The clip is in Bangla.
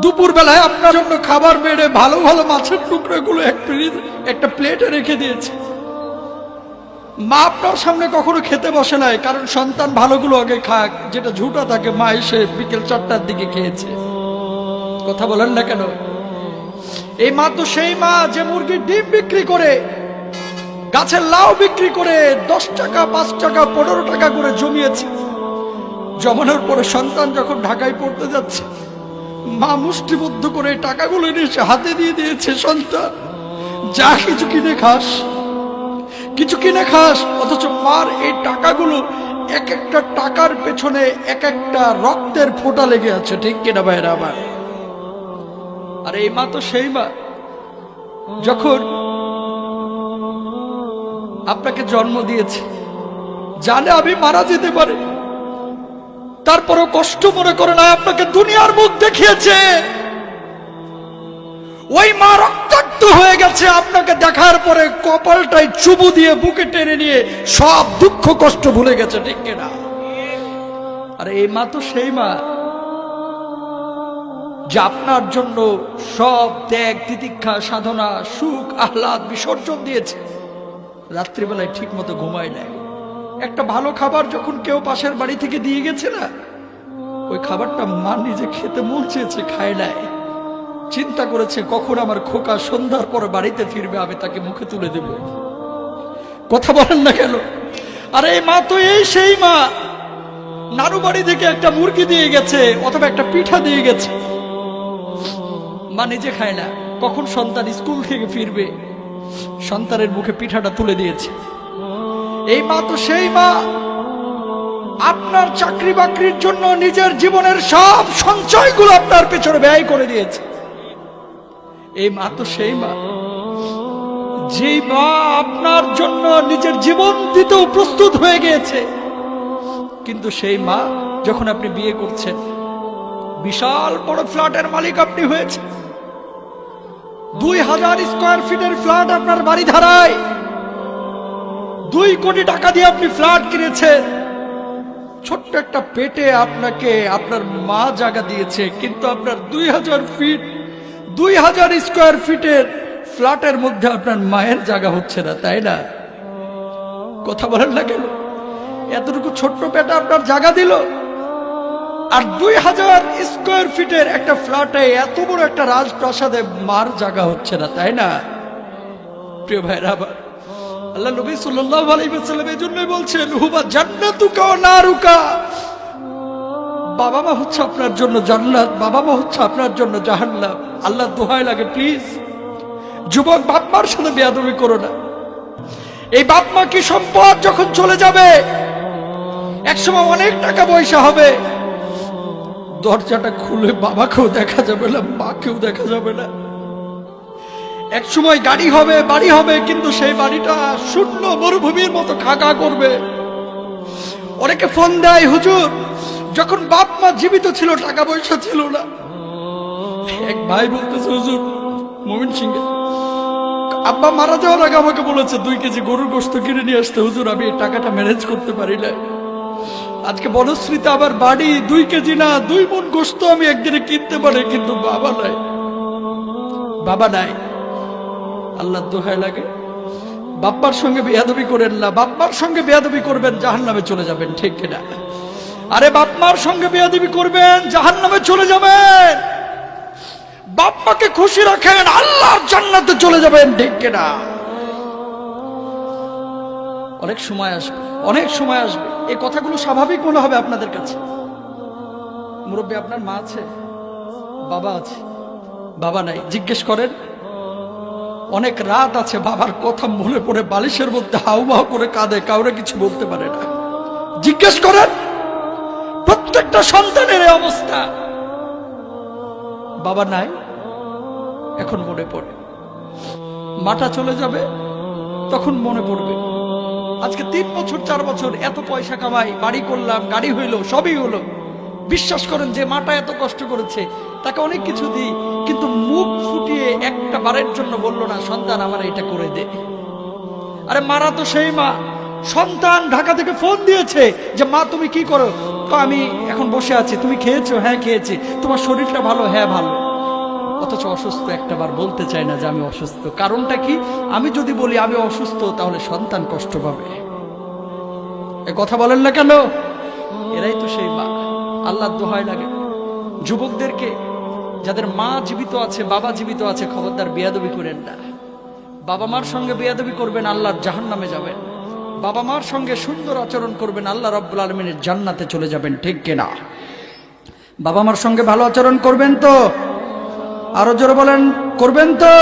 দুপুর বেলায় আপনার জন্য খাবার বেড়ে ভালো ভালো মাছের টুকরোগুলো একটা প্লেটে রেখে দিয়েছে। মা আপনার সামনে কখনো খেতে বসে নাই, কারণ সন্তান ভালোগুলো আগে খাক, যেটা ঝুটা থাকে মা এসে বিকেল 4টার দিকে খেয়েছে। কথা বলেন না কেন? এই মা তো সেই মা যে মুরগির ডিম বিক্রি করে, গাছের লাউ বিক্রি করে 10 টাকা 5 টাকা 15 টাকা করে জমিয়েছে। জমানোর পরে সন্তান যখন ঢাকায় পড়তে যাচ্ছে, মা মুষ্টিবদ্ধ করে টাকাগুলো এনে হাতে দিয়ে দিয়েছে, সন্তান যা কিছু কিনে খাস, কিছু কিনে খাস। অথচ মার এই টাকাগুলো এক একটা টাকার পেছনে এক একটা রক্তের ফোঁটা লেগে আছে। ঠিক কিনা ভাইরা আমার? আর এই মা তো সেই মা যখন আপনাকে জন্ম দিয়েছে, জানে আমি মারা যেতে পারি, তারপরও কষ্ট মনে করে না, আপনাকে দুনিয়ার মুখ দেখিয়েছে। ওই মা রক্তাক্ত হয়ে গেছে, আপনাকে দেখার পরে কপালটাই চুবু দিয়ে বুকে টেনে নিয়ে সব দুঃখ কষ্ট ভুলে গেছে। ঠিক কিনা? আর এই মা তো সেই মা যে আপনার জন্য সব ত্যাগ তিতিক্ষা সাধনা সুখ আহ্লাদ বিসর্জন দিয়েছে। রাত্রিবেলায় ঠিক মতো ঘুমায় নাই। একটা ভালো খাবার যখন কেউ পাশের বাড়ি থেকে দিয়ে গেছে না, ওই খাবারটা মা নিজে খেতে মন চেয়েছে, খায় নাই। চিন্তা করেছে কখন আমার খোকা সন্ধ্যার পরে বাড়িতে ফিরবে, আমি তাকে মুখে তুলে দেব। কথা বলেন না কেন? আর এই মা তো এই সেই মা, নানু বাড়ি থেকে একটা মুরগি দিয়ে গেছে অথবা একটা পিঠা দিয়ে গেছে, মা নিজে খায় না। কখন সন্তান স্কুল থেকে ফিরবে, সন্তানের মুখে পিঠাটা তুলে দিয়েছে। এই মা তো সেই মা আপনার চাকরি বাকরির জন্য নিজের জীবনের সব সঞ্চয়গুলো আপনার পেছনে ব্যয় করে দিয়েছে। এই মা তো সেই মা যেই মা আপনার জন্য নিজের জীবন দিতেও প্রস্তুত হয়ে গিয়েছে। কিন্তু সেই মা যখন আপনি বিয়ে করছেন, বিশাল বড় ফ্ল্যাটের মালিক আপনি হয়েছে, 2000 স্কয়ার ফিটের ফ্ল্যাট আপনার বাড়ি ধারায়, 2 কোটি টাকা দিয়ে আপনি ফ্ল্যাট কিনেছেন। ছোট্ট একটা পেটে আপনাকে আপনার মা জায়গা দিয়েছে, কিন্তু আপনার 2000 স্কয়ার ফিটের ফ্ল্যাটের মধ্যে আপনার মায়ের জায়গা হচ্ছে না, তাই না? কথা বলেন না কেন? এতটুকু ছোট্ট পেটে আপনার জায়গা দিল, আর 2000 স্কয়ার ফিটের একটা ফ্ল্যাটে এত বড় একটা রাজপ্রাসাদে মার জায়গা হচ্ছে না, তাই না? প্রিয় ভাইরা, আল্লাহ নবী সাল্লাল্লাহু আলাইহি ওয়াসাল্লাম এই জন্যই বলছেন, হুবা জান্নাতুকা ওয়া নারুকা। বাবা মা হচ্ছে আপনার জন্য জান্নাত, বাবা মা হচ্ছে আপনার জন্য জাহান্নাম। আল্লাহ দোহাই লাগে, প্লিজ যুবক, বাপ মার সাথে বেয়াদবি করো না। এই বাপ মা কি সম্পদ, যখন চলে যাবে একসময় অনেক টাকা পয়সা হবে, দরজাটা খুলে বাবাকেও দেখা যাবে না, মাকেও দেখা যাবে না। এক সময় গাড়ি হবে, বাড়ি হবে, কিন্তু সেই বাড়িটা শূন্য মরুভূমির মতো খাকা করবে। অনেকে ফোন দেয়, হুজুর যখন বাপ মা জীবিত ছিল টাকা পয়সা ছিল না। এক ভাই বলতেছে, হুজুর মমিন সিংহে আব্বা মারা যাওয়ার আগে আমাকে বলেছে 2 কেজি গরুর গোশত কিনে নিয়ে আসতে। হুজুর আমি এই টাকাটা ম্যানেজ করতে পারি না। আজকে বনশ্রীতে আবার বাড়ি, 2 কেজি না 2 মণ গোশত আমি একদিনে কিনতে পারি, কিন্তু বাবা নাই, বাবা নাই। আল্লাহ দোহাই লাগে, বাপ্পার সঙ্গে বেয়াদবি করেন না। বাপ্পার সঙ্গে বেয়াদবি করবেন, জাহান্নামে চলে যাবেন। ঠিক কিনা? আরে বাপ্পার সঙ্গে বেয়াদবি করবেন, জাহান্নামে চলে যাবেন। বাপ্পাকে খুশি রাখেন, আল্লাহর জান্নাতে চলে যাবেন। ঠিক কিনা? অনেক সময় আসবে, অনেক সময় আসবে, এই কথাগুলো স্বাভাবিক মনে হবে আপনাদের কাছে। মুরব্বী, আপনার মা আছে, বাবা আছে, বাবা নাই, জিজ্ঞেস করেন। অনেক রাত আছে, বাবার কথা মনে পড়ে বালিশের মধ্যে হাউমাউ করে কাঁদে, কাউরে কিছু বলতে পারে না। জিজ্ঞেস করেন, প্রত্যেকটা সন্তানের এই অবস্থা। বাবা নাই, এখন মনে পড়ে। মাটা চলে যাবে, তখন মনে পড়বে। আজকে 3 বছর 4 বছর এত পয়সা কামাই, বাড়ি করলাম, গাড়ি হইলো, সবই হলো। বিশ্বাস করেন যে মাটা এত কষ্ট করেছে, তাকে অনেক কিছু দিই, কিন্তু মুখ ফুটিয়ে একটা বারের জন্য বললো না, সন্তান আমার এটা করে দে। আরে মারা তো সেই মা। সন্তান ঢাকা থেকে ফোন দিয়েছে যে মা তুমি কি করো? আমি এখন বসে আছি। তুমি খেয়েছো? হ্যাঁ খেয়েছি। তোমার শরীরটা ভালো? হ্যাঁ ভালো। অথচ অসুস্থ একটাবার বলতে চায় না যে আমি অসুস্থ। কারণটা কি? আমি যদি বলি আমি অসুস্থ তাহলে সন্তান কষ্ট পাবে। এ কথা বলেন না কেন? এরাই তো সেই মা। আল্লাহর দোহাই লাগে যুবকদেরকে, যাদের মা জীবিত আছে, বাবা জীবিত আছে, খবরদার বেয়াদবি করেন না। বাবা মার সঙ্গে বেয়াদবি করবেন, আল্লাহর জাহান্নামে যাবেন। বাবা মার সঙ্গে সুন্দর আচরণ করবেন, আল্লাহ রাব্বুল আলামিনের জান্নাতে চলে যাবেন, ঠিক কিনা? বাবা মার সঙ্গে ভালো আচরণ করবেন তো? আরো জোরে বলেন, করবেন তো?